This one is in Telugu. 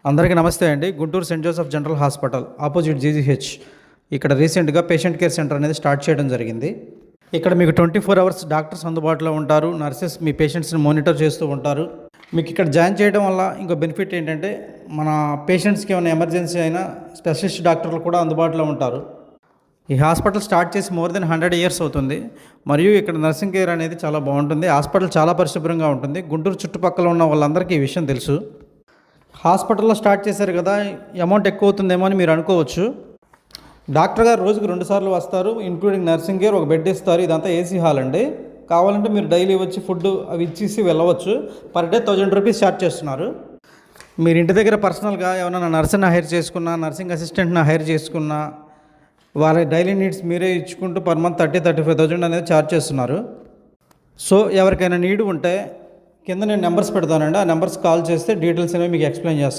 అందరికీ నమస్తే అండి. Guntur Saint Joseph general hospital opposite GGH ఇక్కడ రీసెంట్గా పేషెంట్ కేర్ సెంటర్ అనేది స్టార్ట్ చేయడం జరిగింది. ఇక్కడ మీకు 24 అవర్స్ డాక్టర్స్ అందుబాటులో ఉంటారు. నర్సెస్ మీ పేషెంట్స్ని మానిటర్ చేస్తూ ఉంటారు. మీకు ఇక్కడ జాయిన్ చేయడం వల్ల ఇంకో బెనిఫిట్ ఏంటంటే మన పేషెంట్స్కి ఏమైనా ఎమర్జెన్సీ అయినా స్పెషలిస్ట్ డాక్టర్లు కూడా అందుబాటులో ఉంటారు. ఈ హాస్పిటల్ స్టార్ట్ చేసి మోర్ దెన్ 100 ఇయర్స్ అవుతుంది. మరియు ఇక్కడ నర్సింగ్ కేర్ అనేది చాలా బాగుంటుంది. హాస్పిటల్ చాలా పరిశుభ్రంగా ఉంటుంది. గుంటూరు చుట్టుపక్కల ఉన్న వాళ్ళందరికీ ఈ విషయం తెలుసు. హాస్పిటల్లో స్టార్ట్ చేశారు కదా, అమౌంట్ ఎక్కువ అవుతుందేమో అని మీరు అనుకోవచ్చు. డాక్టర్ గారు రోజుకు 2 సార్లు వస్తారు, ఇంక్లూడింగ్ నర్సింగ్ కేర్, ఒక బెడ్ ఇస్తారు. ఇదంతా ఏసీ హాల్ అండి. కావాలంటే మీరు డైలీ వచ్చి ఫుడ్ అవి ఇచ్చేసి వెళ్ళవచ్చు. పర్ డే 1000 రూపీస్ ఛార్జ్ చేస్తున్నారు. మీరు ఇంటి దగ్గర పర్సనల్గా ఏమైనా నర్సుని హైర్ చేసుకున్నా, నర్సింగ్ అసిస్టెంట్ని హైర్ చేసుకున్నా, వాళ్ళ డైలీ నీడ్స్ మీరే ఇచ్చుకుంటూ పర్ మంత్ 35,000 అనేది ఛార్జ్ చేస్తున్నారు. సో ఎవరికైనా నీడ్ ఉంటే కింద నేను నెంబర్స్ పెడతానండి. ఆ నెంబర్స్ కాల్ చేస్తే డీటెయిల్స్ అనేవి మీకు ఎక్స్ప్లెయిన్ చేస్తాను.